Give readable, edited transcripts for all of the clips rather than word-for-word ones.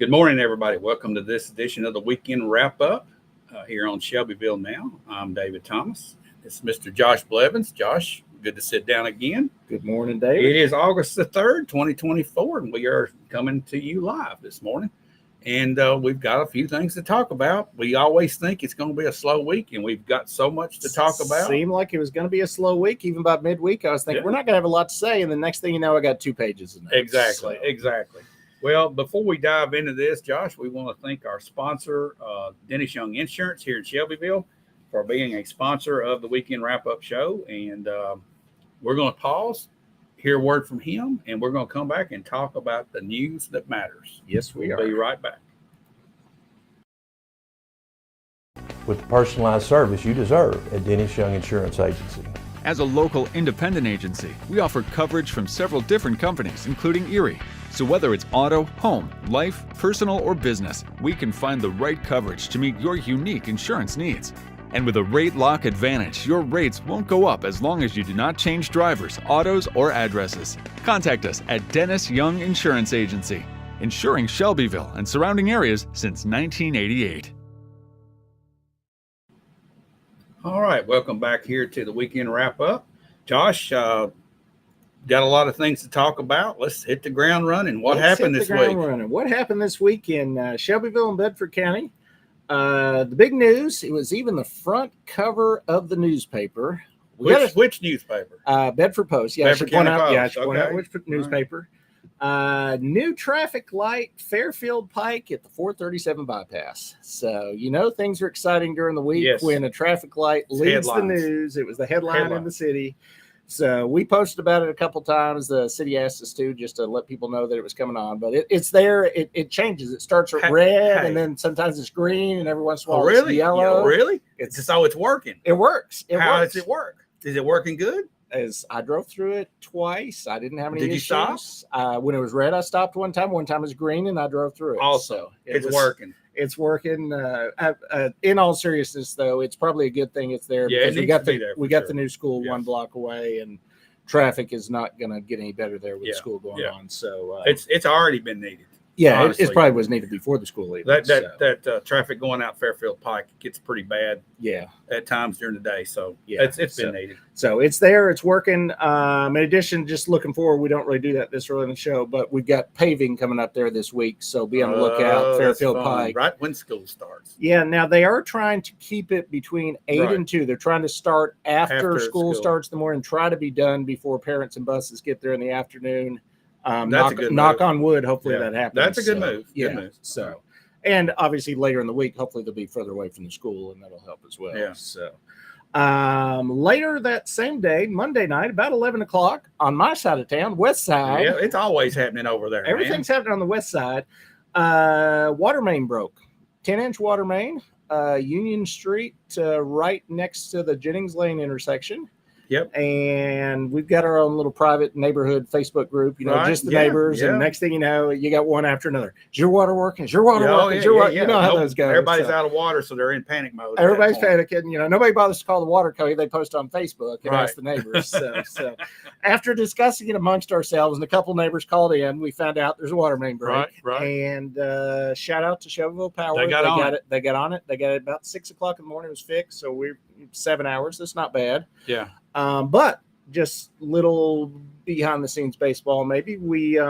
Good morning, everybody. Welcome to this edition of the Weekend Wrap-Up here on Shelbyville Now. I'm David Thomas. It's Mr. Josh Blevins. Josh, good to sit down again. Good morning, David. It is August the 3rd, 2024, and we are coming to you live this morning. And we've got a few things to talk about. We always think it's going to be a slow week, and we've got so much to talk about. Seemed like it was going to be a slow week. Even by midweek, I was thinking, we're not going to have a lot to say. And the next thing you know, I got 2 pages of notes. Exactly. Well, before we dive into this, Josh, we want to thank our sponsor, Dennis Young Insurance here in Shelbyville, for being a sponsor of the Weekend Wrap-Up Show. And we're going to pause, hear a word from him, and we're going to come back and talk about the news that matters. Yes, we are. We'll be right back. With the personalized service you deserve at Dennis Young Insurance Agency. As a local independent agency, we offer coverage from several different companies, including Erie. So whether it's auto, home, life, personal, or business, we can find the right coverage to meet your unique insurance needs. And with a rate lock advantage, your rates won't go up as long as you do not change drivers, autos, or addresses. Contact us at Dennis Young Insurance Agency, insuring Shelbyville and surrounding areas since 1988. All right, welcome back here to the Weekend Wrap-Up. Josh, got a lot of things to talk about. Let's hit the ground running. What happened this week? What happened this week in Shelbyville and Bedford County? The big news, it was even the front cover of the newspaper. Which newspaper? Bedford Post. Yeah, Bedford County Post. I should point out which newspaper. New traffic light, Fairfield Pike at the 437 bypass. So, things are exciting during the week when a traffic light leads the news. It was the headline in the city. So we posted about it a couple times. The city asked us to, just to let people know that it was coming on. But it's there. It changes. It starts with red, and then sometimes it's green, and every once in a while it's yellow. Really? It's working. It works. How does it work? Is it working good? As I drove through it twice, I didn't have any issues. Did you stop? When it was red, I stopped one time. One time it was green, and I drove through it. Also, it's working. It's working. In all seriousness, though, it's probably a good thing it's there because we got the new school 1 block away, and traffic is not going to get any better there with the school going on. So it's already been needed. Yeah, it probably was needed before the school even. That traffic going out Fairfield Pike gets pretty bad. Yeah, at times during the day. So it's been needed. So it's there. It's working. In addition, just looking forward, we don't really do that this early in the show, but we've got paving coming up there this week. So be on the lookout. Fairfield Pike, right when school starts. Yeah. Now they are trying to keep it between 8 and 2. They're trying to start after school starts in the morning. Try to be done before parents and buses get there in the afternoon. Knock on wood. Hopefully that happens. That's a good move. Yeah. Good move. So, and obviously later in the week, hopefully they'll be further away from the school, and that'll help as well. Yeah. So, later that same day, Monday night, about 11 o'clock on my side of town, west side. Yeah, it's always happening over there. Everything's happening on the west side. Water main broke. 10-inch water main. Union Street, right next to the Jennings Lane intersection. Yep. And we've got our own little private neighborhood Facebook group, just the neighbors. And next thing you know, you got one after another. Is your water working? Is your water working? You know how those go. Everybody's out of water, so they're in panic mode. Everybody's panicking. Nobody bothers to call the water company. They post on Facebook and ask the neighbors. So after discussing it amongst ourselves, and a couple neighbors called in, we found out there's a water main break. Right. And shout out to Shelbyville Power. They got on it. They got it about 6 o'clock in the morning. It was fixed. So we're 7 hours. That's not bad. Yeah. But just little behind the scenes baseball, maybe we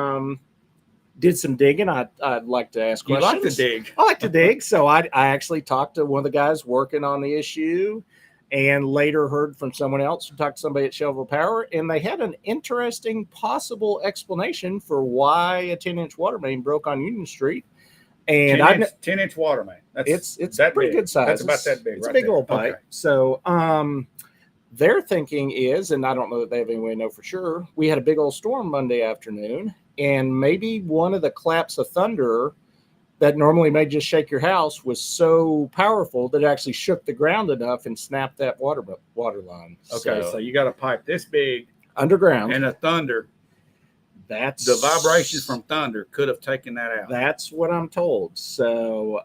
did some digging. I'd like to ask questions. You like to dig. I like to dig. So I actually talked to one of the guys working on the issue, and later heard from someone else who talked to somebody at Shelbyville Power, and they had an interesting possible explanation for why a 10-inch water main broke on Union Street. And 10-inch water main. It's pretty good size. That's about that big. It's a big old pipe. Okay. So their thinking is, and I don't know that they have any way to know for sure, we had a big old storm Monday afternoon, and maybe one of the claps of thunder that normally may just shake your house was so powerful that it actually shook the ground enough and snapped that water line. Okay, so you got a pipe this big underground, and a thunder. That's the vibrations from thunder could have taken that out. That's what I'm told. So,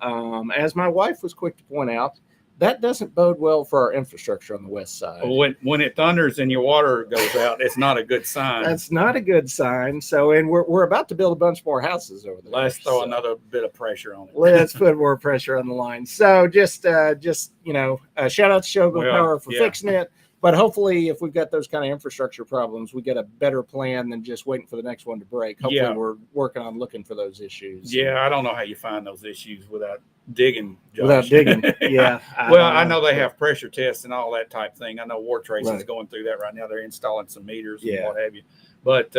as my wife was quick to point out, that doesn't bode well for our infrastructure on the west side. When it thunders and your water goes out, it's not a good sign. That's not a good sign. So, and we're about to build a bunch more houses over there. Let's throw another bit of pressure on it. Let's put more pressure on the line. So just you know, shout out to Shelbyville Power for fixing it. But hopefully, if we've got those kind of infrastructure problems, we get a better plan than just waiting for the next one to break. Hopefully, we're working on looking for those issues. Yeah, I don't know how you find those issues without digging. Josh. Without digging, yeah. I know they have pressure tests and all that type thing. I know War Trace is going through that right now. They're installing some meters and what have you. But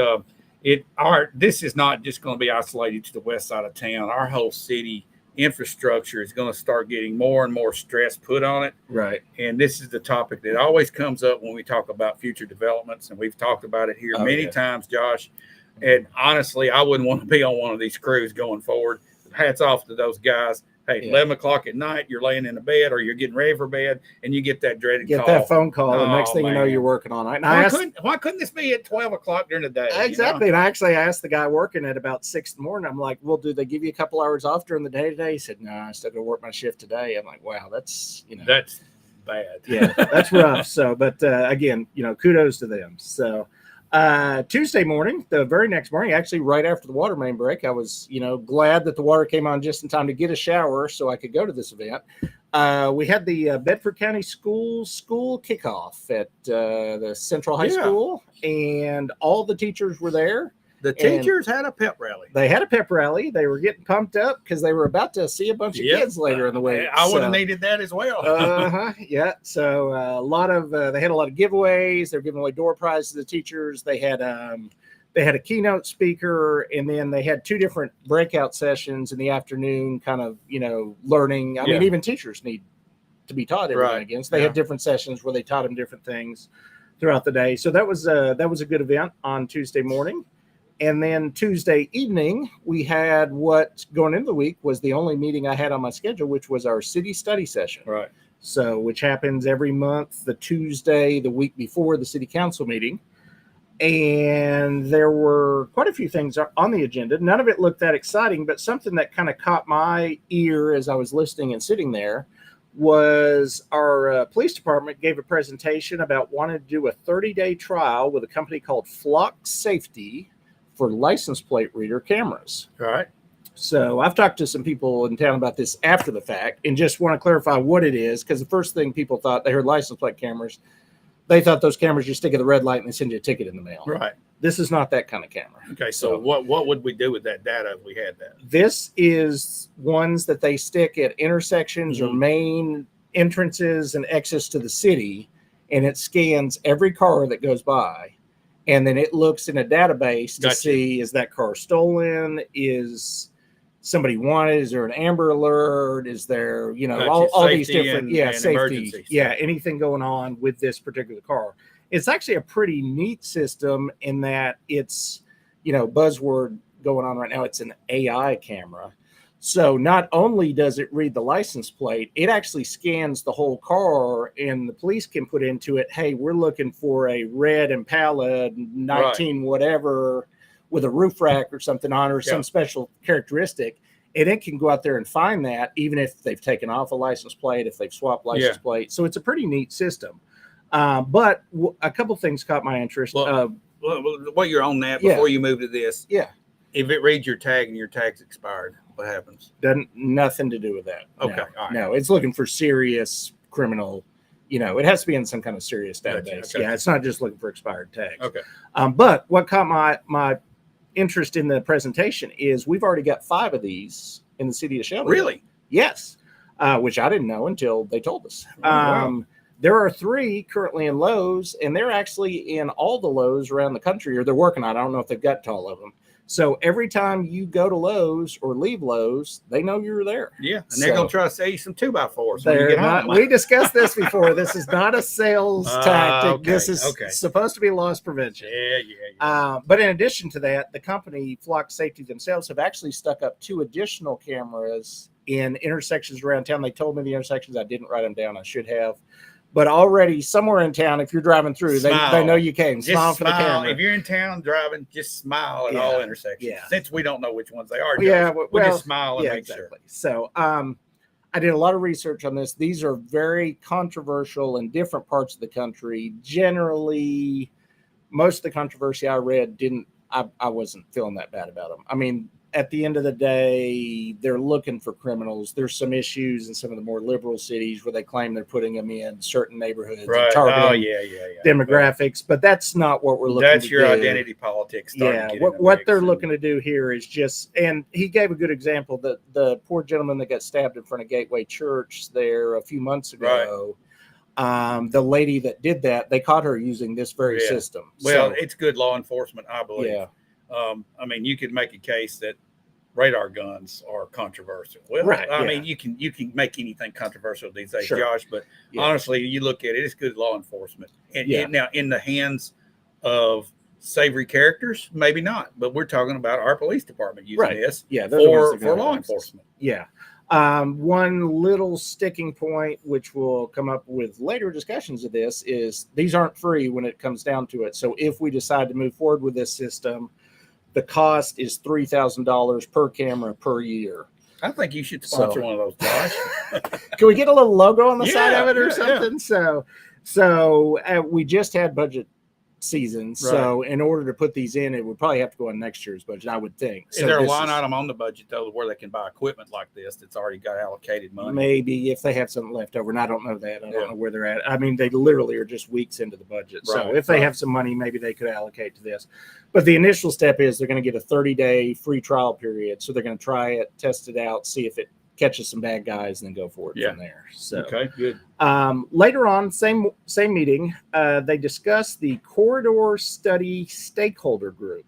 this is not just going to be isolated to the west side of town. Our whole city infrastructure is going to start getting more and more stress put on it. Right. And this is the topic that always comes up when we talk about future developments. And we've talked about it here many times, Josh. And honestly, I wouldn't want to be on one of these crews going forward. Hats off to those guys. Hey, 11 o'clock at night, you're laying in the bed or you're getting ready for bed and you get that dreaded call. That phone call. The next thing you know, you're working on it. And why couldn't this be at 12 o'clock during the day? Exactly. You know? And I actually asked the guy working at about 6 in the morning. I'm like, well, do they give you a couple hours off during the day today? He said, no, I still got to work my shift today. I'm like, wow, that's, you know. That's bad. Yeah, that's rough. So, but again, you know, kudos to them. So, Tuesday morning, the very next morning, actually right after the water main break, I was, you know, glad that the water came on just in time to get a shower so I could go to this event. We had the Bedford County school kickoff at the Central High School, and all the teachers were there. The teachers had a pep rally. They had a pep rally. They were getting pumped up because they were about to see a bunch of kids later in the week. I would have needed that as well. Yeah. So a lot of they had a lot of giveaways. They were giving away door prizes to the teachers. They had a keynote speaker, and then they had 2 different breakout sessions in the afternoon, kind of, you know, learning. I mean, even teachers need to be taught every now and again. So they had different sessions where they taught them different things throughout the day. So that was a good event on Tuesday morning. And then Tuesday evening, we had what going into the week was the only meeting I had on my schedule, which was our city study session. Right. So, which happens every month, the Tuesday, the week before the city council meeting. And there were quite a few things on the agenda. None of it looked that exciting, but something that kind of caught my ear as I was listening and sitting there was our police department gave a presentation about wanting to do a 30-day trial with a company called Flock Safety for license plate reader cameras. All right. So I've talked to some people in town about this after the fact and just want to clarify what it is, because the first thing people thought, they heard license plate cameras, they thought those cameras, you stick at the red light and they send you a ticket in the mail. Right. This is not that kind of camera. Okay, so what would we do with that data if we had that? This is ones that they stick at intersections or main entrances and exits to the city, and it scans every car that goes by. And then it looks in a database to see, is that car stolen? Is somebody wanted? Is there an Amber Alert? Is there, you know, all these different, safety. Anything going on with this particular car. It's actually a pretty neat system in that it's, you know, buzzword going on right now. It's an AI camera. So not only does it read the license plate, it actually scans the whole car, and the police can put into it, hey, we're looking for a red Impala 19 whatever with a roof rack or something on, or some special characteristic. And it can go out there and find that, even if they've taken off a license plate, if they've swapped license plate. So it's a pretty neat system. But a couple things caught my interest. While you're on that, before you move to this, if it reads your tag and your tag's expired, what happens? Nothing to do with that. Okay. No, all right. No, it's looking for serious criminal, you know, it has to be in some kind of serious database. Okay. Yeah, it's not just looking for expired tags. Okay. But what caught my interest in the presentation is we've already got 5 of these in the city of Shelbyville. Really? Yes. Which I didn't know until they told us. Wow. There are 3 currently in Lowe's, and they're actually in all the Lowe's around the country, or they're working on it. I don't know if they've got to all of them. So every time you go to Lowe's or leave Lowe's, they know you're there. Yeah, and they're going to try to sell you some 2x4s when you get home. We discussed this before. This is not a sales tactic. Okay, this is supposed to be loss prevention. Yeah. But in addition to that, the company Flock Safety themselves have actually stuck up 2 additional cameras in intersections around town. They told me the intersections. I didn't write them down. I should have. But already somewhere in town, if you're driving through, they know you came. Smile for the camera. If you're in town driving, just smile at all intersections. Yeah. Since we don't know which ones they are, we'll just smile and make sure. So I did a lot of research on this. These are very controversial in different parts of the country. Generally, most of the controversy I read I wasn't feeling that bad about them. I mean, at the end of the day, they're looking for criminals. There's some issues in some of the more liberal cities where they claim they're putting them in certain neighborhoods and targeting demographics, but that's not what we're looking to do. That's your identity politics. Yeah, what they're looking to do here is just, and he gave a good example, that the poor gentleman that got stabbed in front of Gateway Church there a few months ago, the lady that did that, they caught her using this very system. Well, it's good law enforcement, I believe. Yeah. I mean, you could make a case that radar guns are controversial. Well, I mean, you can make anything controversial these days, Josh. But honestly, you look at it, it's good law enforcement. And now, in the hands of savory characters, maybe not. But we're talking about our police department using this for law enforcement. Yeah. One little sticking point, which will come up with later discussions of this, is these aren't free when it comes down to it. So if we decide to move forward with this system, the cost is $3,000 per camera per year. I think you should sponsor one of those, Josh. Can we get a little logo on the side of it or something? Yeah. So we just had budget season. So in order to put these in, it would probably have to go on next year's budget, I would think. Is there a line item on the budget, though, where they can buy equipment like this that's already got allocated money? Maybe if they have something left over, and I don't know that. I don't know where they're at. I mean, they literally are just weeks into the budget. So if they have some money, maybe they could allocate to this. But the initial step is they're going to get a 30-day free trial period. So they're going to try it, test it out, see if it catches some bad guys, and then go forward from there. So okay, good. Later on, same meeting, they discussed the corridor study stakeholder group,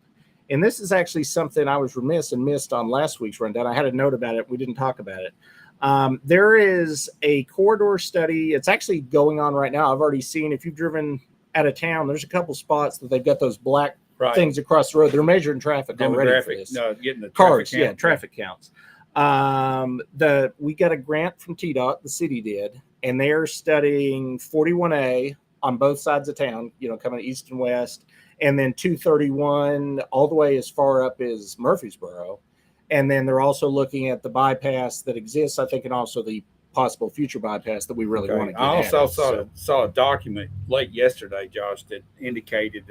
and this is actually something I was remiss and missed on last week's rundown. I had a note about it. We didn't talk about it. There is a corridor study. It's actually going on right now. I've already seen, if you've driven out of town, there's a couple spots that they've got those black things across the road. They're measuring traffic already for this. No, getting the cars, traffic counts. We got a grant from TDOT, the city did, and they're studying 41A on both sides of town, coming east and west, and then 231 all the way as far up as Murfreesboro. And then they're also looking at the bypass that exists, I think, and also the possible future bypass that we really want to get. I also saw a document late yesterday, Josh, that indicated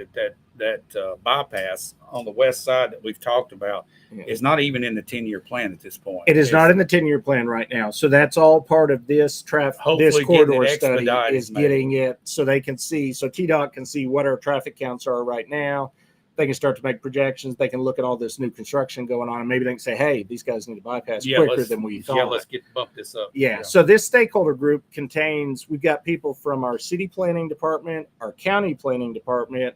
that bypass on the west side that we've talked about is not even in the 10-year plan at this point. It is not in the 10-year plan right now. So that's all part of this this corridor study is getting it so they can see, so TDOT can see what our traffic counts are right now. They can start to make projections. They can look at all this new construction going on, and maybe they can say, hey, these guys need to bypass quicker than we thought. Yeah, let's bump this up. Yeah. So this stakeholder group we've got people from our city planning department, our county planning department,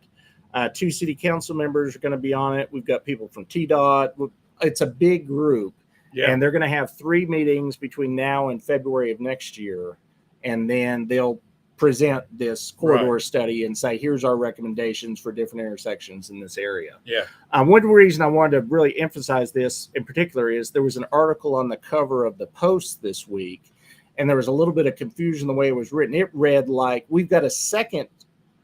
2 city council members are going to be on it. We've got people from TDOT. It's a big group, and they're going to have 3 meetings between now and February of next year, and then they'll present this corridor study and say, here's our recommendations for different intersections in this area. One reason I wanted to really emphasize this in particular is there was an article on the cover of the Post this week, and there was a little bit of confusion the way it was written. It read like, we've got a second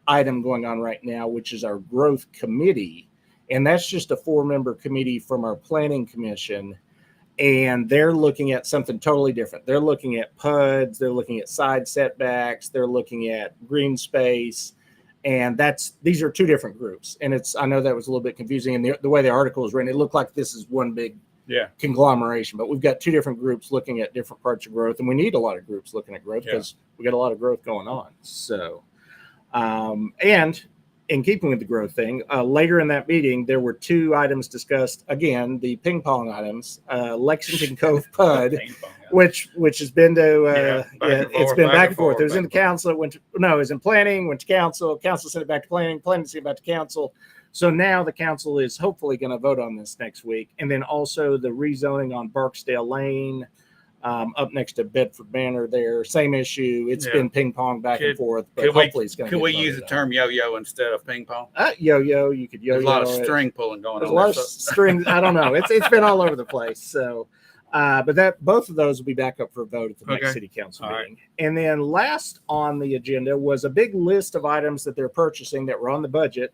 item going on right now, which is our growth committee, and that's just a 4-member committee from our planning commission. And they're looking at something totally different. They're looking at PUDs, they're looking at side setbacks, they're looking at green space, and these are 2 different groups. And I know that was a little bit confusing, and the way the article was written, it looked like this is one big conglomeration. But we've got 2 different groups looking at different parts of growth, and we need a lot of groups looking at growth because we got a lot of growth going on. So, and in keeping with the growth thing, later in that meeting, there were 2 items discussed. Again, the ping pong items, Lexington Cove PUD, which has been to, it's been back and forth. It was in the council. It was in planning, went to council. Council sent it back to planning sent it back to council. So now the council is hopefully going to vote on this next week. And then also the rezoning on Barksdale Lane, up next to Bedford Manor there, same issue. It's been ping pong back and forth, but hopefully it's going to. Could we use the term yo-yo instead of ping pong? Yo-yo, you could yo-yo. There's a lot of string pulling going on. There's a lot of strings. I don't know. It's been all over the place. So, but both of those will be back up for a vote at the next city council meeting. And then last on the agenda was a big list of items that they're purchasing that were on the budget.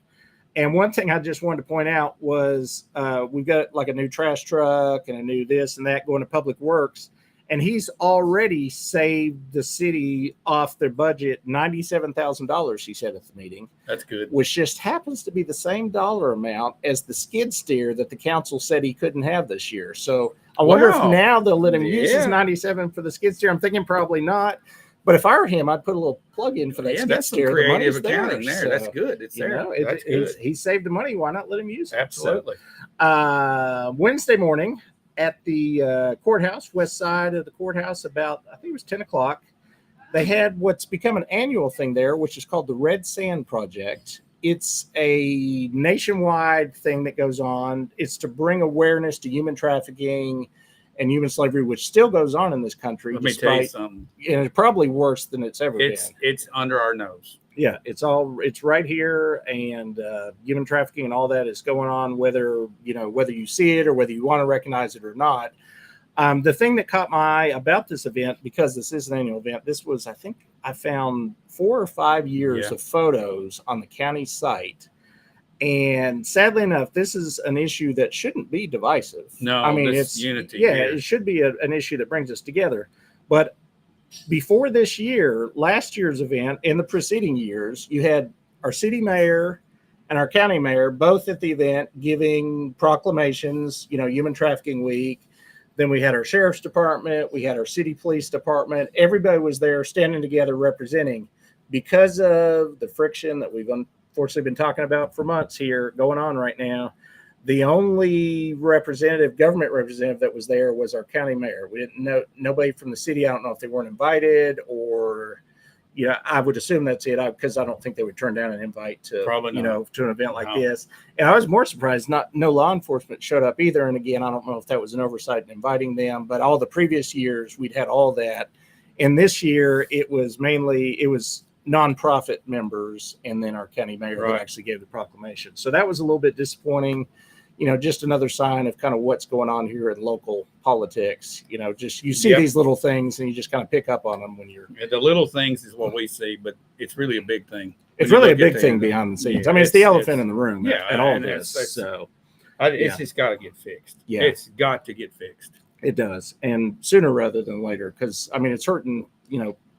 And one thing I just wanted to point out was we've got like a new trash truck and a new this and that going to Public Works. And he's already saved the city off their budget $97,000, he said at the meeting. That's good. Which just happens to be the same dollar amount as the skid steer that the council said he couldn't have this year. So I wonder if now they'll let him use his 97 for the skid steer. I'm thinking probably not. But if I were him, I'd put a little plug in for that skid that's steer. Some creative the accounting there. So, that's good. It's there. That's good. He saved the money. Why not let him use it? Absolutely. So, Wednesday morning, at the courthouse, west side of the courthouse, about, I think it was 10 o'clock, they had what's become an annual thing there, which is called the Red Sand Project. It's a nationwide thing that goes on. It's to bring awareness to human trafficking and human slavery, which still goes on in this country. Let me tell you something. And it's probably worse than it's ever been. It's under our nose. Yeah, it's right here, and human trafficking and all that is going on, whether you see it or whether you want to recognize it or not. The thing that caught my eye about this event, because this is an annual event, this was, I think I found 4 or 5 years of photos on the county site. And sadly enough, this is an issue that shouldn't be divisive. No, I mean, it's unity. Yeah, it should be an issue that brings us together. But before this year, last year's event, and the preceding years, you had our city mayor and our county mayor both at the event giving proclamations, Human Trafficking Week. Then we had our sheriff's department, we had our city police department. Everybody was there standing together representing. Because of the friction that we've unfortunately been talking about for months here going on right now, the only government representative that was there was our county mayor. We didn't know nobody from the city. I don't know if they weren't invited or, I would assume that's it, because I don't think they would turn down an invite to, to an event like this. And I was more surprised no law enforcement showed up either. And again, I don't know if that was an oversight in inviting them, but all the previous years we'd had all that. And this year it was nonprofit members and then our county mayor who actually gave the proclamation. So that was a little bit disappointing. Just another sign of kind of what's going on here in local politics. You see these little things and you just kind of pick up on them when you're. The little things is what we see, but it's really a big thing. It's really a big thing behind the scenes. I mean, it's the elephant in the room at all this. It's just got to get fixed. Yeah, it's got to get fixed. It does, and sooner rather than later, because I mean, it's hurting.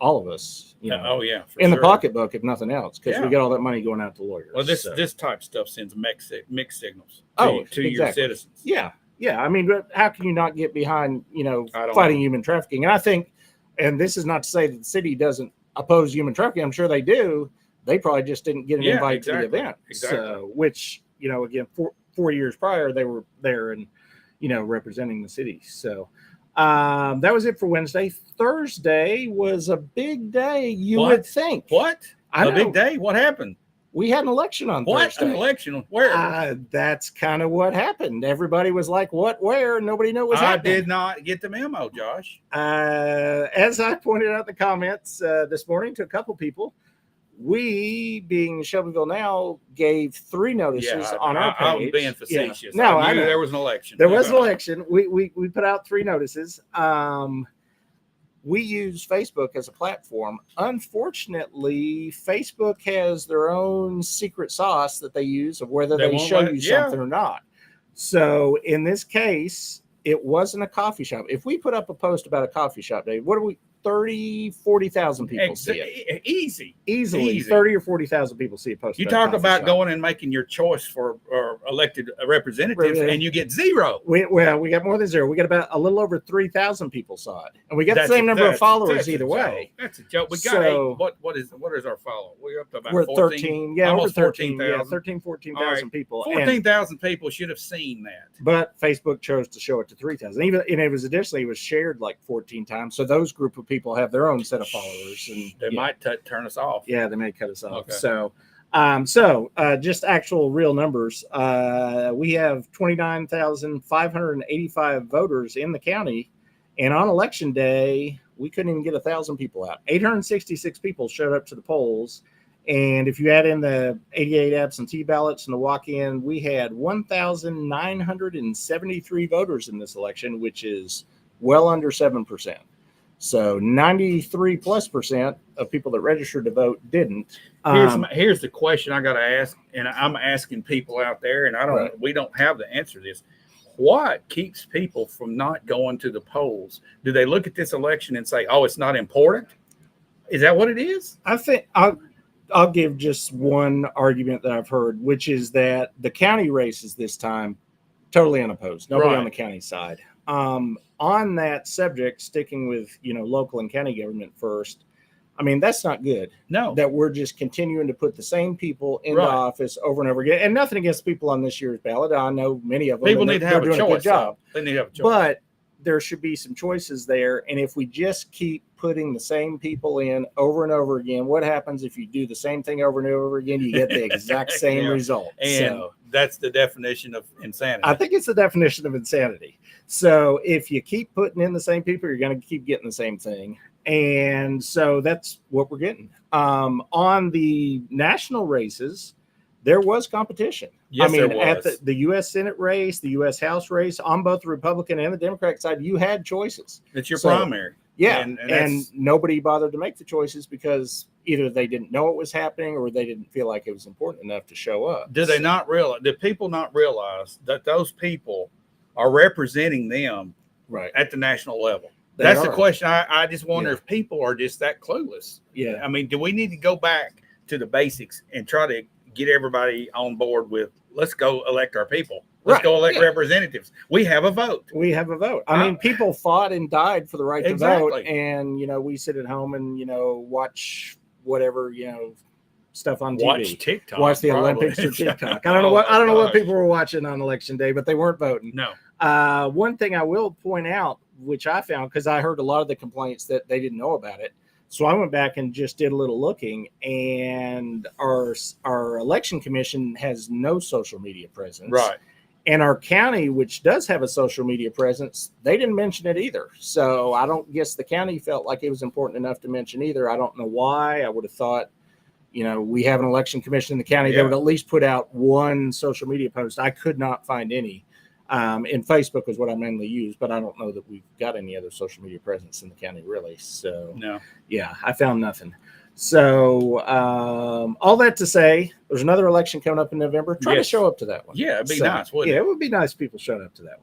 All of us. In the pocketbook, if nothing else, because we get all that money going out to lawyers. Well, this type of stuff sends mixed signals to your citizens. Yeah. I mean, but how can you not get behind, fighting human trafficking? And I think, and this is not to say that the city doesn't oppose human trafficking. I'm sure they do. They probably just didn't get an invite to the event. Exactly. So, which, again, 4 years prior, they were there and, representing the city. So, that was it for Wednesday. Thursday was a big day, you would think. What? A big day? What happened? We had an election on Thursday. What? An election? Where? That's kind of what happened. Everybody was like, what, where? Nobody knew what was happening. I did not get the memo, Josh. As I pointed out in the comments this morning to a couple people, we, being Shelbyville Now, gave 3 notices on our page. I was being facetious. No, I knew there was an election. There was an election. We put out 3 notices. We use Facebook as a platform. Unfortunately, Facebook has their own secret sauce that they use of whether they show you something or not. So in this case, it wasn't a coffee shop. If we put up a post about a coffee shop, Dave, what do we 40,000 people see it. Easily 30 or 40,000 people see a post. You talk about going and making your choice for elected representatives, and you get 0. We got more than 0. We got about a little over 3,000 people saw it, and we got the same number of followers either way. That's a joke. We got what is our follow? We're up to about 13. Yeah, almost 13,000. 14,000 people. 14,000 people should have seen that. But Facebook chose to show it to 3,000. And it was shared like 14 times. So those group of people have their own set of followers, and they might turn us off. Yeah, they may cut us off. Okay. So just actual real numbers. We have 29,585 voters in the county, and on election day, we couldn't even get 1,000 people out. 866 people showed up to the polls, and if you add in the 88 absentee ballots and the walk-in, we had 1,973 voters in this election, which is well under 7%. So 93+% of people that registered to vote didn't. Here's the question I got to ask, and I'm asking people out there, and we don't have the answer to this. what keeps people from not going to the polls? Do they look at this election and say, "Oh, it's not important"? Is that what it is? I think I'll give just one argument that I've heard, which is that the county races this time totally unopposed. Nobody on the county side. On that subject, sticking with local and county government first. I mean, that's not good. No, that we're just continuing to put the same people into office over and over again. And nothing against people on this year's ballot. I know many of them. People need to have a choice. A good job. They need to have a choice. But there should be some choices there. And if we just keep putting the same people in over and over again, what happens if you do the same thing over and over again? You get the exact same result. And that's the definition of insanity. I think it's the definition of insanity. So if you keep putting in the same people, you're going to keep getting the same thing. And so that's what we're getting. On the national races, there was competition. Yes, I mean, there was. at the U.S. Senate race, the U.S. House race, on both the Republican and the Democratic side, you had choices. It's your primary. Yeah, and nobody bothered to make the choices because either they didn't know it was happening or they didn't feel like it was important enough to show up. Did they not realize? Did people not realize that those people are representing them at the national level? That's the question. I just wonder if people are just that clueless. Yeah. I mean, do we need to go back to the basics and try to get everybody on board with let's go elect our people? Let's go elect representatives. We have a vote. I mean, people fought and died for the right to vote. And, we sit at home and, watch whatever, stuff on TV. Watch TikTok. Watch the Olympics or TikTok. I don't know what people were watching on election day, but they weren't voting. No. One thing I will point out, which I found, because I heard a lot of the complaints that they didn't know about it. So I went back and just did a little looking, and our election commission has no social media presence. Right. And our county, which does have a social media presence, they didn't mention it either. So I don't guess the county felt like it was important enough to mention either. I don't know why. I would have thought, we have an election commission in the county. They would at least put out one social media post. I could not find any. And Facebook is what I mainly use, but I don't know that we've got any other social media presence in the county, really. So, yeah, I found nothing. So, all that to say, there's another election coming up in November. Try to show up to that one. Yeah, it'd be nice, wouldn't it? Yeah, it would be nice if people showed up to that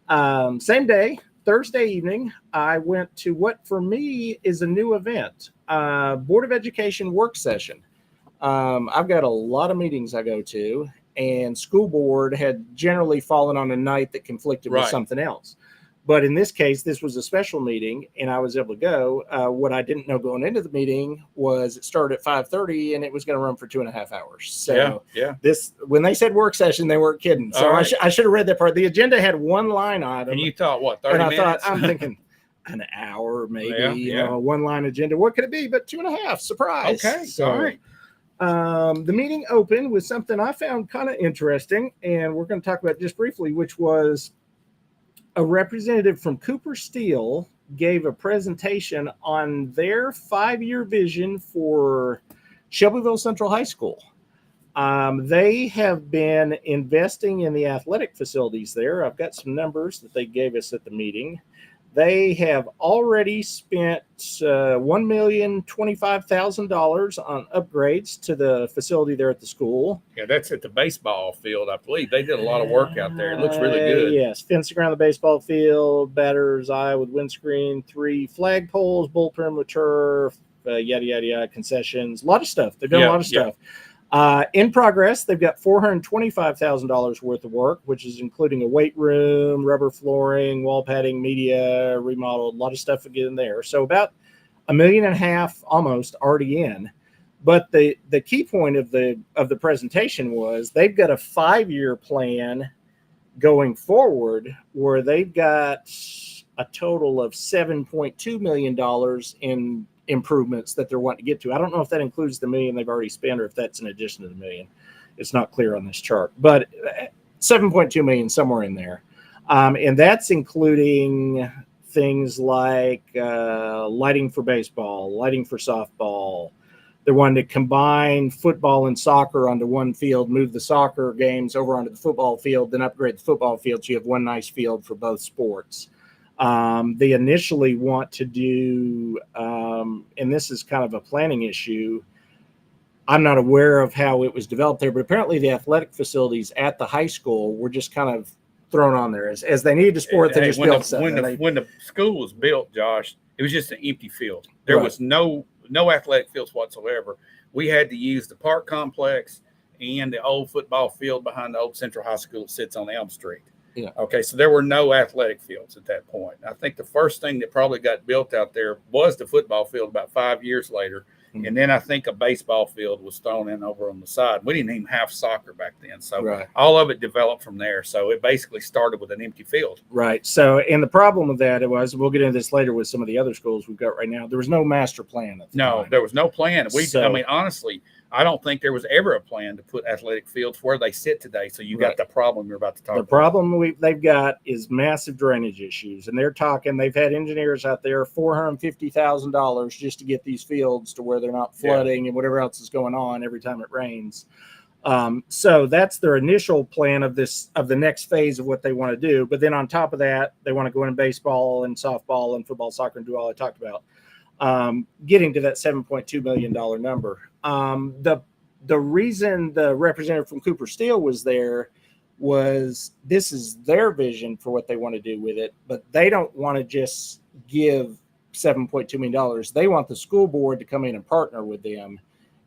one. Same day, Thursday evening, I went to what for me is a new event, Board of Education work session. I've got a lot of meetings I go to, and school board had generally fallen on a night that conflicted with something else. But in this case, this was a special meeting, and I was able to go. What I didn't know going into the meeting was it started at 5:30, and it was going to run for 2.5 hours. So this, when they said work session, they weren't kidding. So I should have read that part. The agenda had one line item. And you thought, what, 30 minutes? And I thought, I'm thinking an hour, maybe, you know, a one-line agenda. What could it be but 2.5? Surprise. Okay, so, all right. The meeting opened with something I found kind of interesting, and we're going to talk about just briefly, which was a representative from Cooper Steel gave a presentation on their 5-year vision for Shelbyville Central High School. They have been investing in the athletic facilities there. I've got some numbers that they gave us at the meeting. They have already spent $1,025,000 on upgrades to the facility there at the school. Yeah, that's at the baseball field, I believe. They did a lot of work out there. It looks really good. Yes, fencing around the baseball field, batter's eye with windscreen, 3 flagpoles, bull perimeter, yada, yada, yada, concessions, a lot of stuff. They've done a lot of stuff. In progress, they've got $425,000 worth of work, which is including a weight room, rubber flooring, wall padding, media remodeled, a lot of stuff to get in there. So about $1.5 million almost already in. But the key point of the presentation was they've got a 5-year plan going forward where they've got a total of $7.2 million in improvements that they're wanting to get to. I don't know if that includes the $1 million they've already spent or if that's in addition to the $1 million. It's not clear on this chart, but 7.2 million somewhere in there. And that's including things like lighting for baseball, lighting for softball. They're wanting to combine football and soccer onto one field, move the soccer games over onto the football field, then upgrade the football field so you have one nice field for both sports. They initially want to do, and this is kind of a planning issue. I'm not aware of how it was developed there, but apparently the athletic facilities at the high school were just kind of thrown on there as they need to support. They just built something. When the school was built, Josh, it was just an empty field. There was no athletic fields whatsoever. We had to use the park complex and the old football field behind the old Central High School that sits on Elm Street. Yeah. Okay, so there were no athletic fields at that point. I think the first thing that probably got built out there was the football field about 5 years later. Mm-hmm. And then I think a baseball field was thrown in over on the side. We didn't even have soccer back then. So all of it developed from there. So it basically started with an empty field. Right. So, and the problem with that, we'll get into this later with some of the other schools we've got right now. There was no master plan. No, there was no plan. I mean, honestly, I don't think there was ever a plan to put athletic fields where they sit today. So you got the problem you're about to talk about. The problem they've got is massive drainage issues. And they've had engineers out there, $450,000 just to get these fields to where they're not flooding and whatever else is going on every time it rains. So that's their initial plan of the next phase of what they want to do. But then on top of that, they want to go in baseball and softball and football, soccer, and do all I talked about. Getting to that $7.2 million number. The reason the representative from Cooper Steel was there was this is their vision for what they want to do with it, but they don't want to just give $7.2 million. They want the school board to come in and partner with them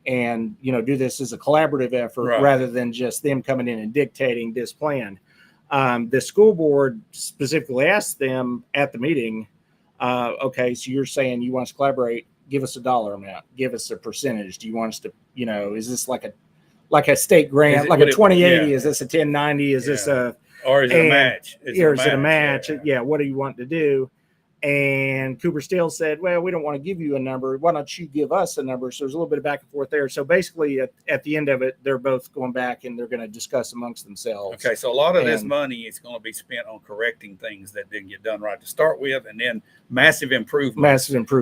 and, do this as a collaborative effort rather than just them coming in and dictating this plan. The school board specifically asked them at the meeting, okay, so you're saying you want us to collaborate, give us a dollar amount, give us a percentage. Do you want us to, is this like a state grant, like a 2080? Is this a 1090? Is this or is it a match? Is it a match? Yeah. What do you want to do? And Cooper Steel said, well, we don't want to give you a number. Why don't you give us a number? So there's a little bit of back and forth there. So basically at the end of it, they're both going back and they're going to discuss amongst themselves. Okay. So a lot of this money is going to be spent on correcting things that didn't get done right to start with. And then massive improvement.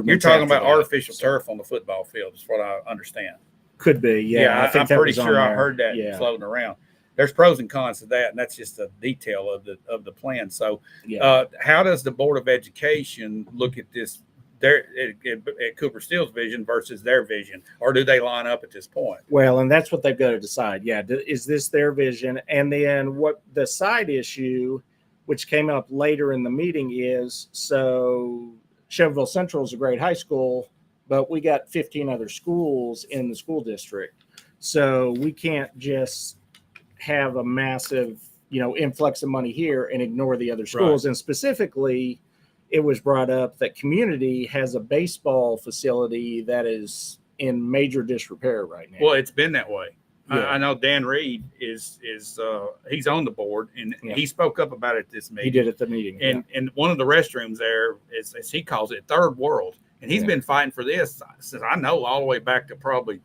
You're talking about artificial turf on the football field is what I understand. Could be. Yeah. I think I'm pretty sure I heard that floating around. There's pros and cons to that, and that's just a detail of the plan. So, how does the Board of Education look at this? At Cooper Steel's vision versus their vision, or do they line up at this point? Well, and that's what they've got to decide. Yeah, is this their vision? And then what the side issue, which came up later in the meeting, is so Shelbyville Central is a great high school, but we got 15 other schools in the school district, so we can't just have a massive, influx of money here and ignore the other schools. And specifically, it was brought up that Community has a baseball facility that is in major disrepair right now. Well, it's been that way. Yeah. I know Dan Reed is he's on the board, and he spoke up about it at this meeting. He did at the meeting. And one of the restrooms there is, as he calls it, third world. And he's been fighting for this since I know all the way back to probably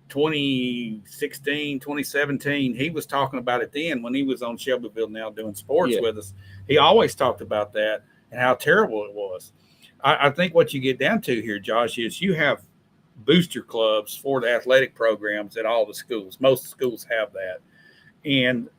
2016, 2017. He was talking about it then when he was on Shelbyville Now doing sports with us. He always talked about that and how terrible it was. I think what you get down to here, Josh, is you have booster clubs for the athletic programs at all the schools. Most schools have that. And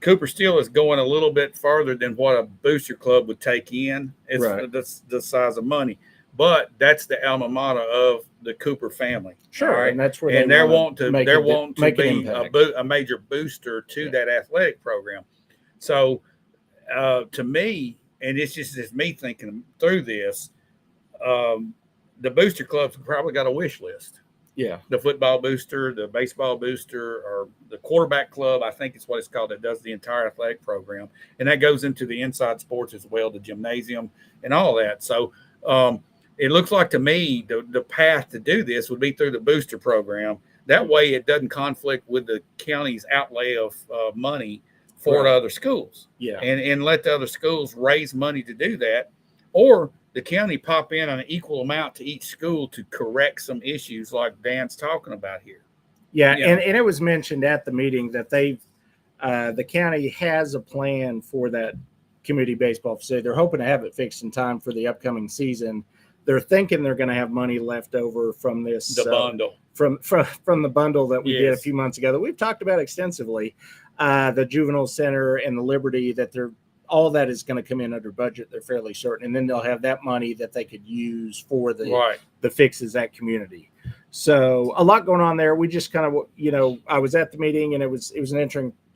Cooper Steel is going a little bit farther than what a booster club would take in. It's the size of money. But that's the alma mater of the Cooper family. Sure, right? And that's where they're wanting to be a major booster to that athletic program. So, to me, and it's just me thinking through this, the booster clubs probably got a wish list. Yeah, the football booster, the baseball booster, or the quarterback club, I think it's what it's called, that does the entire athletic program, and that goes into the inside sports as well, the gymnasium and all that. So. It looks like to me the path to do this would be through the booster program. That way it doesn't conflict with the county's outlay of money for the other schools. Yeah. And let the other schools raise money to do that. Or the county pop in an equal amount to each school to correct some issues like Dan's talking about here. Yeah. And it was mentioned at the meeting that the county has a plan for that community baseball facility. They're hoping to have it fixed in time for the upcoming season. They're thinking they're going to have money left over from this bundle from the bundle that we did a few months ago that we've talked about extensively. The juvenile center and the Liberty, all that is going to come in under budget. They're fairly certain, and then they'll have that money that they could use for the fixes at Community. So a lot going on there. We just kind of, I was at the meeting, and it was an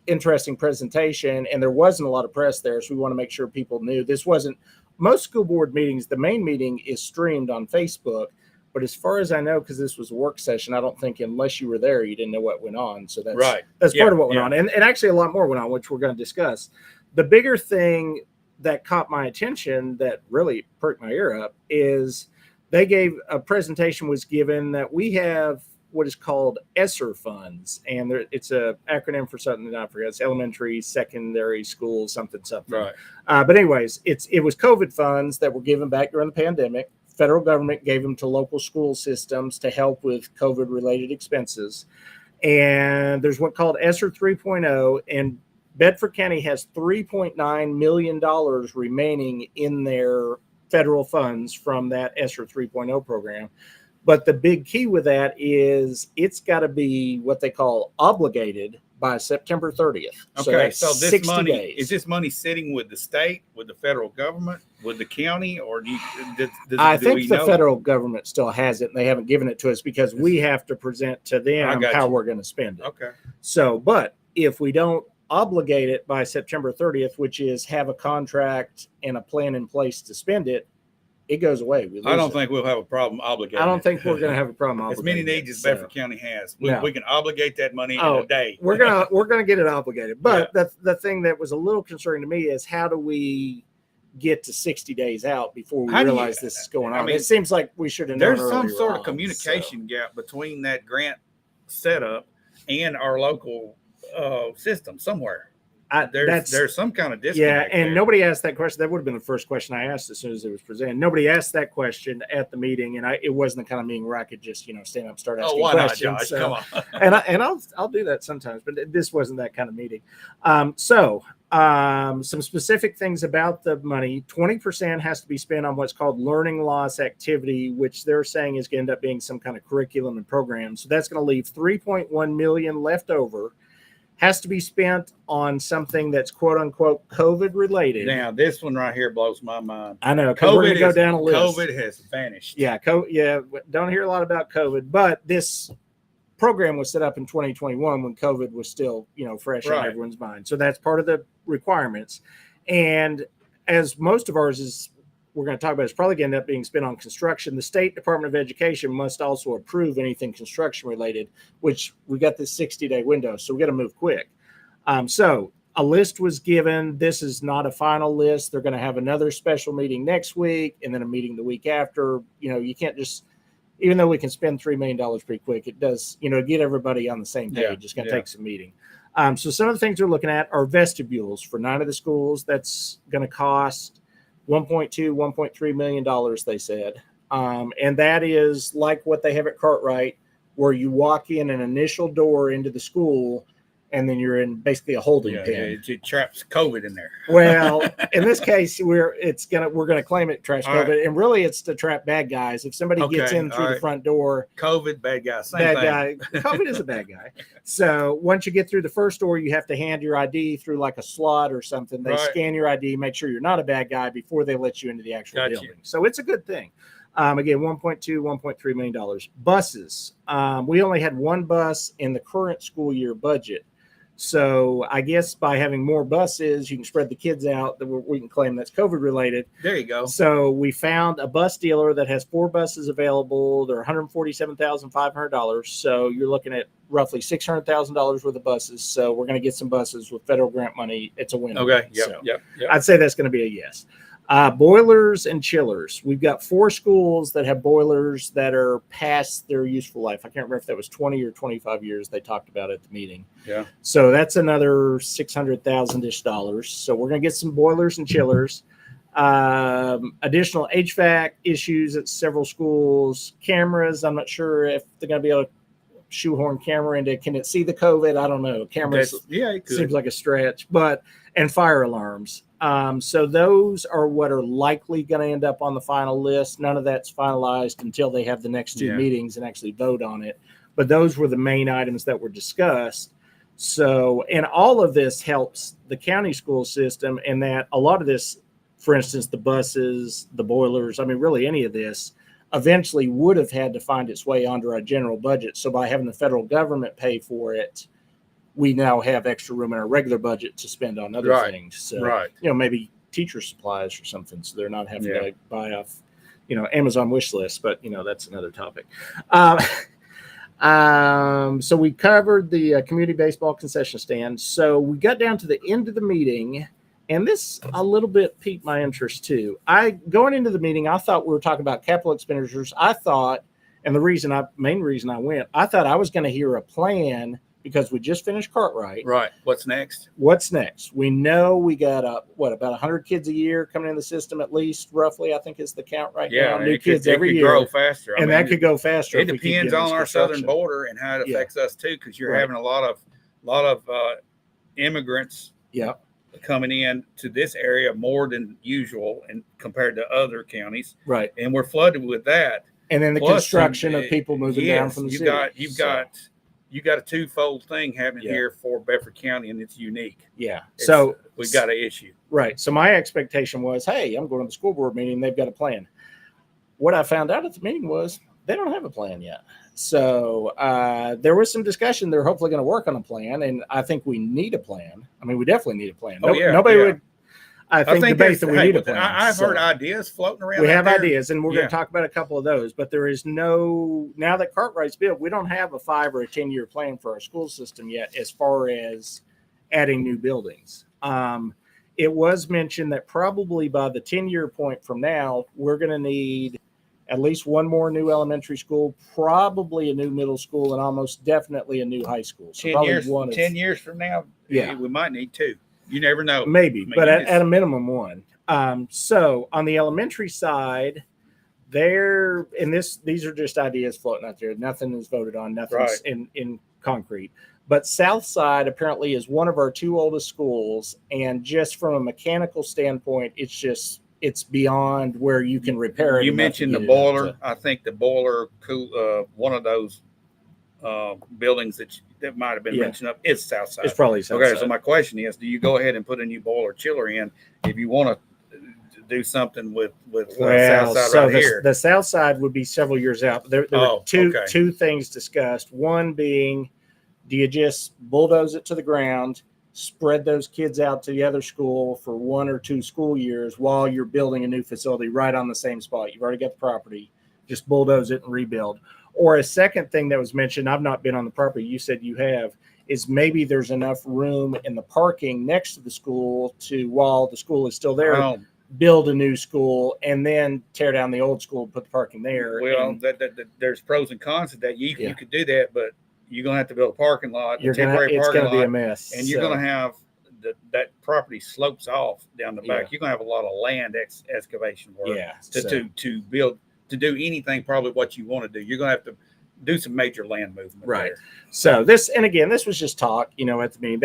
interesting presentation, and there wasn't a lot of press there, so we want to make sure people knew this wasn't. Most school board meetings, the main meeting is streamed on Facebook, but as far as I know, because this was a work session, I don't think unless you were there, you didn't know what went on. So that's right. That's part of what went on, and actually a lot more went on, which we're going to discuss. The bigger thing that caught my attention that really perked my ear up is they gave a presentation was given that we have what is called ESSER funds, and it's a acronym for something that I forget. It's elementary, secondary school, something. Right. But anyways, it was COVID funds that were given back during the pandemic. Federal government gave them to local school systems to help with COVID related expenses. And there's what called ESSER 3.0, and Bedford County has $3.9 million remaining in their federal funds from that ESSER 3.0 program. But the big key with that is it's got to be what they call obligated by September 30th. Okay, so this 60 money days. Is this money sitting with the state, with the federal government, with the county, or I think the federal government still has it, and they haven't given it to us because we have to present to them how we're going to spend it. Okay. So, but if we don't obligate it by September 30th, which is have a contract and a plan in place to spend it, it goes away. I don't think we'll have a problem obligating. I don't think we're going to have a problem as obligating many needs as Bedford County has. We can obligate that money in a day. We're gonna get it obligated. But the thing that was a little concerning to me is how do we get to 60 days out before we realize this is going on? I mean, it seems like we should have known. There's some sort of communication gap between that grant setup and our local system somewhere. There's some kind of disconnect. Yeah, and nobody asked that question. That would have been the first question I asked as soon as it was presented. Nobody asked that question at the meeting, and it wasn't the kind of meeting where I could just stand up and start asking questions. Not, Josh? Come on. and I'll do that sometimes, but this wasn't that kind of meeting. Some specific things about the money: 20% has to be spent on what's called learning loss activity, which they're saying is going to end up being some kind of curriculum and program. So that's going to leave $3.1 million left over. Has to be spent on something that's quote unquote COVID related. Now, this one right here blows my mind. I know. We're going to go down a list. COVID has vanished. Yeah. Don't hear a lot about COVID, but this program was set up in 2021 when COVID was still, fresh on everyone's mind. So that's part of the requirements. And as most of ours is, we're going to talk about, it's probably going to end up being spent on construction. The State Department of Education must also approve anything construction related, which we got this 60-day window. So we got to move quick. So a list was given. This is not a final list. They're going to have another special meeting next week and then a meeting the week after. You can't just, even though we can spend $3 million pretty quick, it does, get everybody on the same page. It's going to take some meeting. So some of the things we're looking at are vestibules for 9 of the schools. That's going to cost $1.3 million, they said. And that is like what they have at Cartwright, where you walk in an initial door into the school, and then you're in basically a holding pen. It traps COVID in there. Well, in this case, we're gonna claim it traps COVID, and really it's to trap bad guys. If somebody gets in through the front door, COVID, bad guy, COVID is a bad guy. So once you get through the first door, you have to hand your ID through like a slot or something. They scan your ID, make sure you're not a bad guy before they let you into the actual building. So it's a good thing. Again, $1.3 million. Buses. We only had one bus in the current school year budget. So I guess by having more buses, you can spread the kids out. That we can claim that's COVID related. There you go. So we found a bus dealer that has 4 buses available. They're $147,500. So you're looking at roughly $600,000 worth of buses. So we're going to get some buses with federal grant money. It's a win. Okay. Yep. I'd say that's going to be a yes. Boilers and chillers. We've got 4 schools that have boilers that are past their useful life. I can't remember if that was 20 or 25 years they talked about at the meeting. Yeah. So that's another $600,000-ish. So we're going to get some boilers and chillers. Additional HVAC issues at several schools. Cameras. I'm not sure if they're going to be able to shoehorn camera into. Can it see the COVID? I don't know. Cameras. It could. Seems like a stretch. And fire alarms. So those are what are likely going to end up on the final list. None of that's finalized until they have the next 2 meetings and actually vote on it. But those were the main items that were discussed. So, and all of this helps the county school system in that a lot of this, for instance, the buses, the boilers, really any of this eventually would have had to find its way onto our general budget. So by having the federal government pay for it, we now have extra room in our regular budget to spend on other things. So, maybe teacher supplies or something, so they're not having to buy off, Amazon wish list. But that's another topic. So we covered the community baseball concession stand. So we got down to the end of the meeting, and this a little bit piqued my interest too. Going into the meeting, I thought we were talking about capital expenditures. I thought, and main reason I went, I thought I was going to hear a plan because we just finished Cartwright. Right. What's next? We know we got about 100 kids a year coming in the system, at least roughly, I think is the count right now. New kids every year. Grow faster. That could go faster. It depends on our southern border and how it affects us too, because you're having a lot of immigrants coming in to this area more than usual and compared to other counties. Right. And we're flooded with that. And then the construction of people moving down from the city. You got a twofold thing happening here for Bedford County, and it's unique. Yeah. So we've got an issue. Right. So my expectation was, hey, I'm going to the school board meeting. They've got a plan. What I found out at the meeting was they don't have a plan yet. So there was some discussion. They're hopefully going to work on a plan, and I think we need a plan. I mean, we definitely need a plan. Nobody would. I think debate that we need a plan. I've heard ideas floating around. We have ideas, and we're going to talk about a couple of those. But there is now that Cartwright's built, we don't have a 5 or a 10-year plan for our school system yet as far as adding new buildings. It was mentioned that probably by the 10-year point from now, we're going to need at least one more new elementary school, probably a new middle school, and almost definitely a new high school. So 10 years from now, we might need 2. You never know. Maybe, but at a minimum 1. So on the elementary side, these are just ideas floating out there. Nothing is voted on. Nothing's in concrete. But South Side apparently is one of our 2 oldest schools, and just from a mechanical standpoint, it's beyond where you can repair it. You mentioned the boiler. I think the boiler, one of those buildings that might have been mentioned up is South Side. It's probably South Side. So my question is, do you go ahead and put a new boiler chiller in if you want to do something with South Side here? The South Side would be several years out. There were two things discussed. One being, do you just bulldoze it to the ground, spread those kids out to the other school for 1 or 2 school years while you're building a new facility right on the same spot? You've already got the property. Just bulldoze it and rebuild. Or a second thing that was mentioned, I've not been on the property, you said you have, is maybe there's enough room in the parking next to the school to, while the school is still there, build a new school and then tear down the old school and put the parking there. Well, there's pros and cons to that. You could do that, but you're going to have to build a parking lot, it's going to be a mess. And you're going to have that property slopes off down the back. You're going to have a lot of land excavation work to build. To do anything, probably what you want to do, you're going to have to do some major land movement. Right. There. So this was just talk, at the meeting.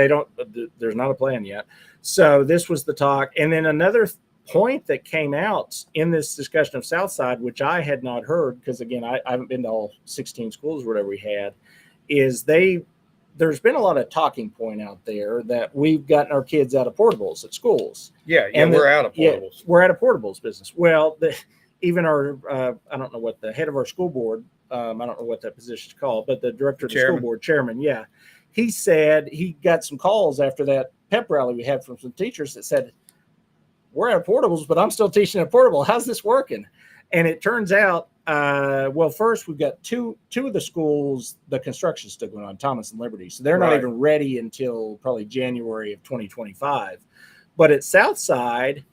There's not a plan yet. So this was the talk. And then another point that came out in this discussion of Southside, which I had not heard, because again, I haven't been to all 16 schools or whatever we had, is there's been a lot of talking point out there that we've gotten our kids out of portables at schools. We're out of portables. We're out of portables business. Well, even our, I don't know what the head of our school board, I don't know what that position is called, but the director of the school board, chairman, he said he got some calls after that pep rally we had from some teachers that said, we're out of portables, but I'm still teaching at portable. How's this working? And it turns out, first we've got two of the schools, the construction's still going on, Thomas and Liberty. So they're not even ready until probably January of 2025. But at Southside,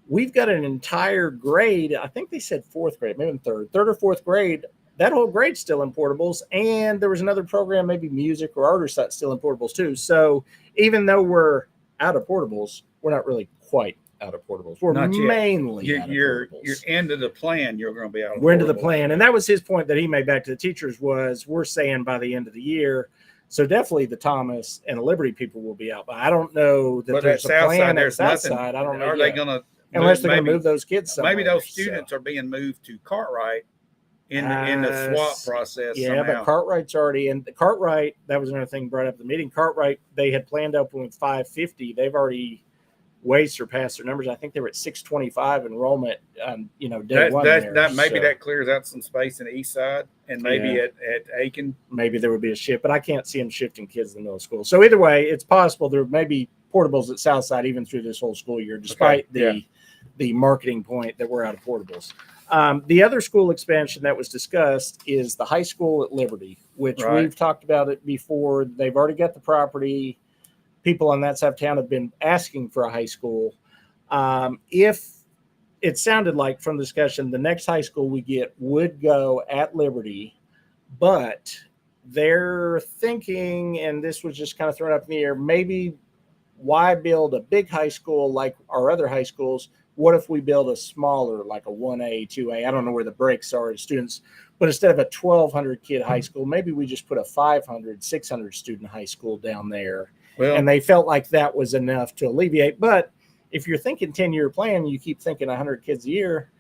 we've got an entire grade. I think they said 4th grade, maybe third or 4th grade. That whole grade's still in portables. And there was another program, maybe music or art or something, still in portables too. So even though we're out of portables, we're not really quite out of portables. We're mainly out of portables. You're into the plan. You're going to be out of portables. We're into the plan. And that was his point that he made back to the teachers was we're saying by the end of the year. So definitely the Thomas and the Liberty people will be out. But I don't know that there's a plan at Southside. I don't know. Are they going to? Unless they're going to move those kids somewhere. Maybe those students are being moved to Cartwright in the swap process. Yeah, somehow. But Cartwright's already in. Cartwright, that was another thing brought up at the meeting. Cartwright, they had planned to open with 550. They've already way surpassed their numbers. I think they were at 625 enrollment, day that, one. That maybe that clears out some space in the east side, and maybe at Aiken. Maybe there would be a shift, but I can't see them shifting kids in the middle school. So either way, it's possible there may be portables at Southside even through this whole school year, despite the marketing point that we're out of portables. The other school expansion that was discussed is the high school at Liberty, which we've talked about it before. They've already got the property. People on that side of town have been asking for a high school. If it sounded like from the discussion, the next high school we get would go at Liberty, but they're thinking, and this was just kind of thrown up in the air, maybe why build a big high school like our other high schools? What if we build a smaller, like a 1A, 2A? I don't know where the breaks are in students, but instead of a 1,200 kid high school, maybe we just put a 500, 600 student high school down there. Well, and they felt like that was enough to alleviate. But if you're thinking 10-year plan, you keep thinking 100 kids a year.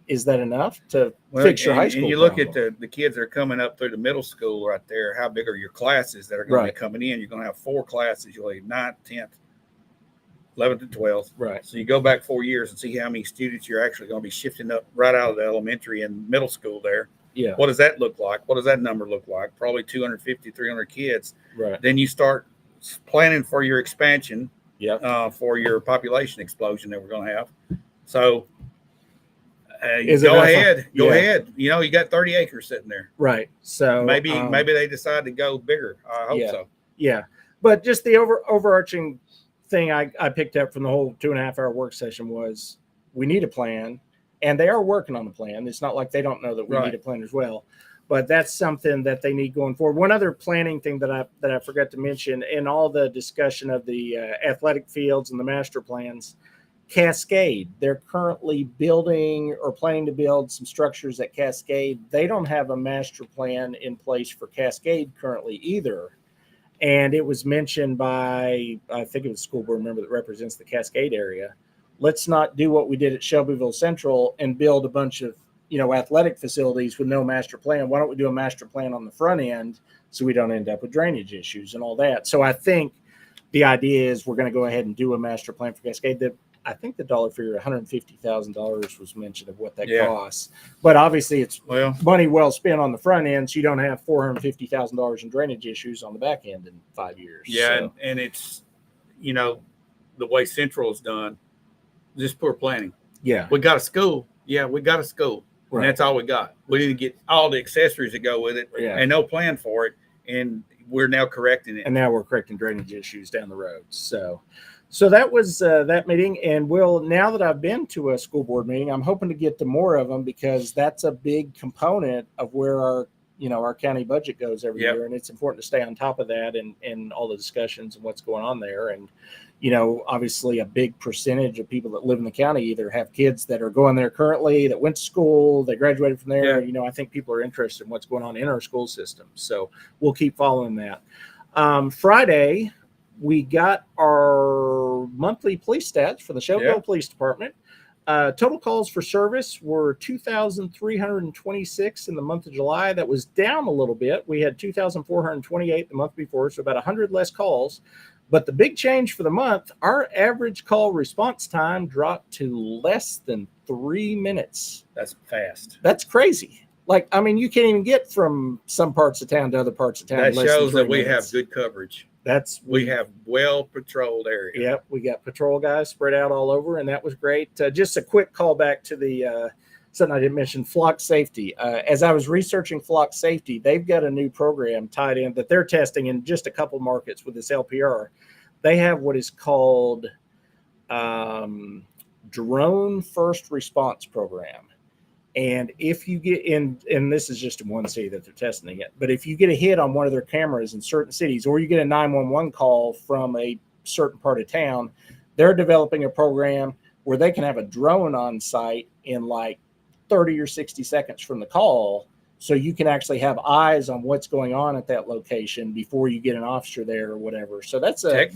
Is that enough to fix your high school? And you look at the kids that are coming up through the middle school right there. How big are your classes that are going to be coming in? You're going to have 4 classes. You'll have 9th, 10th, 11th, and 12th. Right. So you go back 4 years and see how many students you're actually going to be shifting up right out of the elementary and middle school there. Yeah. What does that look like? What does that number look like? Probably 250, 300 kids. Right. Then you start planning for your expansion. Yeah. For your population explosion that we're going to have. So go ahead. You got 30 acres sitting there. Right. So maybe they decide to go bigger. I hope so. Yeah. But just the overarching thing I picked up from the whole 2.5-hour work session was we need a plan, and they are working on a plan. It's not like they don't know that we need a plan as well. But that's something that they need going forward. One other planning thing that I forgot to mention in all the discussion of the athletic fields and the master plans, Cascade. They're currently building or planning to build some structures at Cascade. They don't have a master plan in place for Cascade currently either. And it was mentioned by, I think it was a school board member that represents the Cascade area. Let's not do what we did at Shelbyville Central and build a bunch of athletic facilities with no master plan. Why don't we do a master plan on the front end so we don't end up with drainage issues and all that? So I think the idea is we're going to go ahead and do a master plan for Cascade. I think the dollar figure, $150,000 was mentioned of what that costs. But obviously it's money well spent on the front end, so you don't have $450,000 in drainage issues on the back end in 5 years. Yeah, so. And it's, the way Central is done, just poor planning. Yeah. We got a school. Yeah, we got a school. Right. And that's all we got. We didn't get all the accessories that go with it and no plan for it. And we're now correcting it. And now we're correcting drainage issues down the road. So that was that meeting. And now that I've been to a school board meeting, I'm hoping to get to more of them because that's a big component of where our county budget goes every year. And it's important to stay on top of that and all the discussions and what's going on there. And, obviously a big percentage of people that live in the county either have kids that are going there currently, that went to school, they graduated from there. Yeah. I think people are interested in what's going on in our school system. So we'll keep following that. Friday, we got our monthly police stats for the Shelbyville Police Department. Total calls for service were 2,326 in the month of July. That was down a little bit. We had 2,428 the month before, so about 100 less calls. But the big change for the month, our average call response time dropped to less than 3 minutes. That's fast. That's crazy. You can't even get from some parts of town to other parts of town. That shows that we have good coverage. We have well-patrolled area. Yep, we got patrol guys spread out all over, and that was great. Just a quick call back to the something I didn't mention, flock safety. As I was researching flock safety, they've got a new program tied in that they're testing in just a couple markets with this LPR. They have what is called Drone First Response Program. And if you get in, and this is just in one city that they're testing it, but if you get a hit on one of their cameras in certain cities, or you get a 911 call from a certain part of town, they're developing a program where they can have a drone on site in 30 or 60 seconds from the call. So you can actually have eyes on what's going on at that location before you get an officer there or whatever. So that's a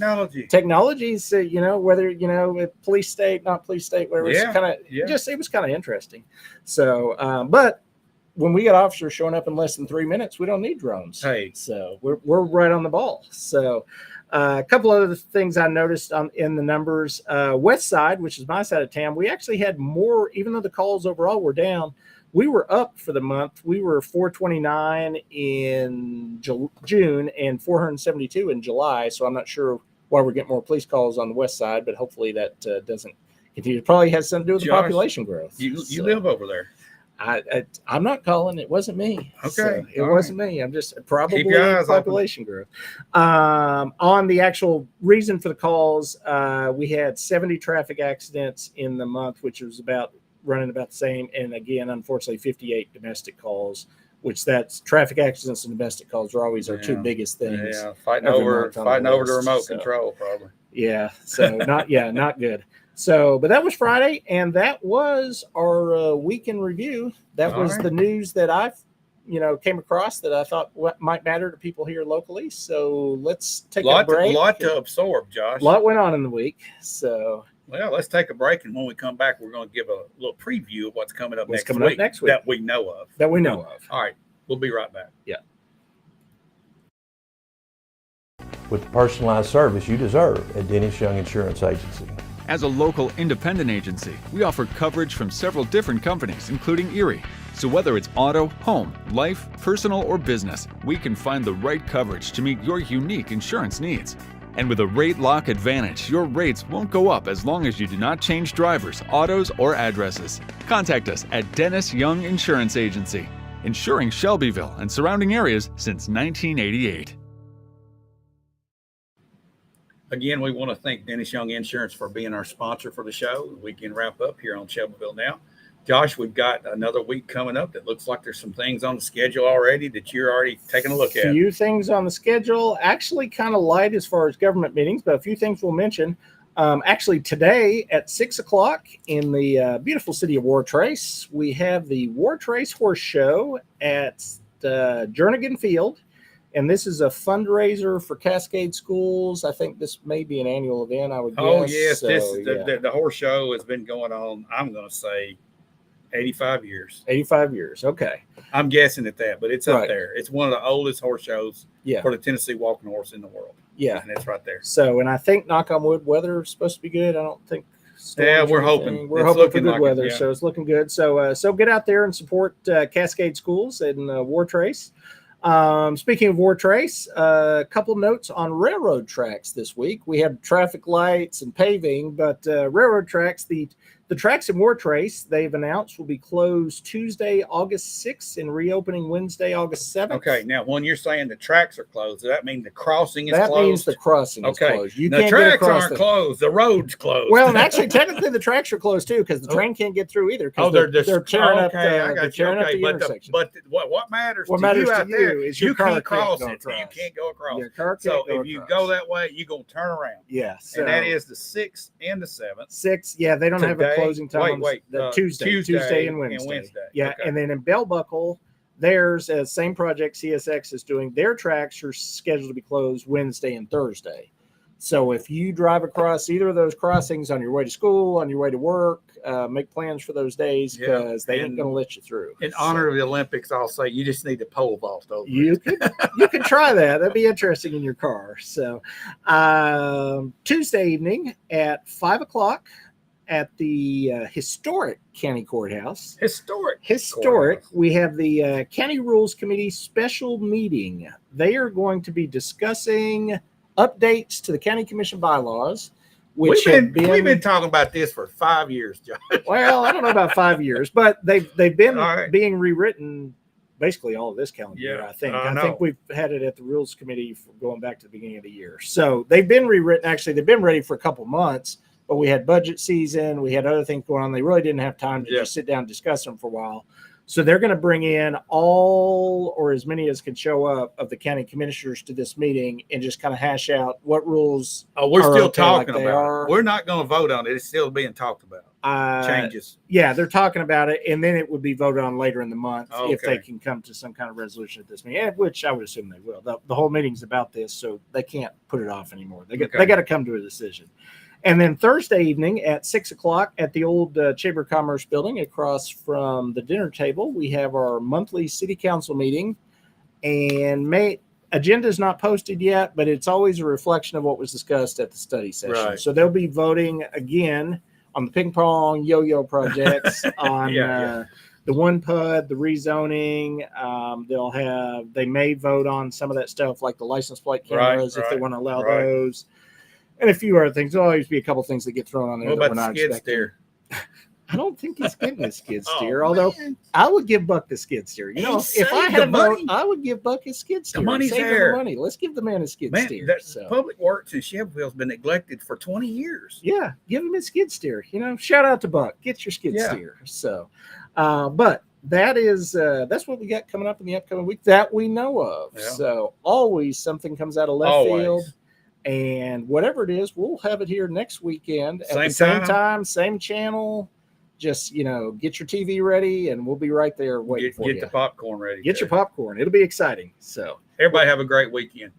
technologies, whether, police state, not police state, whatever. It was kind of interesting. So, but when we get officers showing up in less than 3 minutes, we don't need drones. Hey, so we're right on the ball. So, A couple other things I noticed in the numbers. West Side, which is my side of town, we actually had more, even though the calls overall were down, we were up for the month. We were 429 in June and 472 in July. So I'm not sure why we're getting more police calls on the West Side, but hopefully that doesn't continue. It probably has something to do with the population growth. You live over there. I'm not calling. It wasn't me. Okay. So it wasn't me. I'm just probably population growth. On the actual reason for the calls, we had 70 traffic accidents in the month, which was running about the same. And again, unfortunately, 58 domestic calls, which that's traffic accidents and domestic calls are always our two biggest things. Yeah, fighting over the remote control, probably. Yeah. So not good. So, but that was Friday, and that was our weekend review. That was the news that I've, came across that I thought might matter to people here locally. So let's take a break. A lot to absorb, Josh. A lot went on in the week. So, well, let's take a break, and when we come back, we're going to give a little preview of what's coming up next week that we know of. All right, we'll be right back. Yeah. With the personalized service you deserve at Dennis Young Insurance Agency. As a local independent agency, we offer coverage from several different companies, including Erie. So whether it's auto, home, life, personal, or business, we can find the right coverage to meet your unique insurance needs. And with a rate lock advantage, your rates won't go up as long as you do not change drivers, autos, or addresses. Contact us at Dennis Young Insurance Agency, insuring Shelbyville and surrounding areas since 1988. Again, we want to thank Dennis Young Insurance for being our sponsor for the show. We can wrap up here on Shelbyville Now. Josh, we've got another week coming up that looks like there's some things on the schedule already that you're already taking a look at. A few things on the schedule, actually kind of light as far as government meetings, but a few things we'll mention. Actually, today at 6 o'clock in the beautiful city of Wartrace, we have the Wartrace Horse Show at Jernigan Field. And this is a fundraiser for Cascade Schools. I think this may be an annual event, I would guess. Oh, yes. The horse show has been going on, I'm going to say, 85 years. 85 years. Okay. I'm guessing at that, but it's up there. It's one of the oldest horse shows for the Tennessee walking horse in the world. Yeah. And it's right there. So, and I think, knock on wood, weather is supposed to be good. I don't think. Yeah, we're hoping. We're hoping for good weather. So it's looking good. So, get out there and support Cascade Schools in Wartrace. Speaking of Wartrace, a couple notes on railroad tracks this week. We have traffic lights and paving, but railroad tracks, the tracks in Wartrace, they've announced will be closed Tuesday, August 6th and reopening Wednesday, August 7th. Okay, now when you're saying the tracks are closed, does that mean the crossing is closed? That means the crossing is closed. The tracks aren't closed. The road's closed. Well, and actually, technically, the tracks are closed too because the train can't get through either. They're tearing up the intersection. But what matters to you is your car can't cross it. You can't go across. Your car can't so go if you go that way, you're going to turn around. Yeah. And that is the 6th and the 7th. 6th, yeah, they don't have a closing time. Tuesday and Wednesday. Yeah, okay. And then in Bell Buckle, theirs, same project CSX is doing, their tracks are scheduled to be closed Wednesday and Thursday. So if you drive across either of those crossings on your way to school, on your way to work, make plans for those days because they ain't going to let you through. In honor of the Olympics, I'll say you just need to pole vault over. You can try that. That'd be interesting in your car. So Tuesday evening at 5 o'clock at the historic county courthouse. Historic. We have the County Rules Committee special meeting. They are going to be discussing updates to the county commission bylaws, which we've been talking about this for 5 years, Josh. Well, I don't know about 5 years, but they've been being rewritten basically all of this calendar year, I think. I think we've had it at the Rules Committee for going back to the beginning of the year. So they've been rewritten. Actually, they've been ready for a couple months, but we had budget season. We had other things going on. They really didn't have time to just sit down and discuss them for a while. So they're going to bring in all or as many as can show up of the county commissioners to this meeting and just kind of hash out what rules. We're still talking about it. We're not going to vote on it. It's still being talked about. Changes. Yeah, they're talking about it, and then it would be voted on later in the month if they can come to some kind of resolution at this meeting, which I would assume they will. The whole meeting's about this, so they can't put it off anymore. They got to come to a decision. And then Thursday evening at 6 o'clock at the old Chamber of Commerce building across from the dinner table, we have our monthly city council meeting. And Agenda is not posted yet, but it's always a reflection of what was discussed at the study session. Right. So they'll be voting again on the ping pong yo-yo projects, on the one PUD, the rezoning. They may vote on some of that stuff like the license plate cameras if they want to allow those, and a few other things. There'll always be a couple things that get thrown on there. What about the skid steer? I don't think he's getting a skid steer, Oh, although man. I would give Buck the skid steer. You know, if I had a vote, I would give Buck his skid steer. The money's Save him there. the money. Let's give the man a skid Man, steer. Public Works in Shelbyville has been neglected for 20 years. Yeah, give him his skid steer. You know, shout out to Buck. Get your skid steer. So, but that's what we got coming up in the upcoming week that we know of. Yeah. So always something comes out of left field. And whatever it is, we'll have it here next weekend at the same time, same channel. Just, you know, get your TV ready and we'll be right there waiting for you. Get the popcorn ready. Get your popcorn. It'll be exciting. So everybody have a great weekend.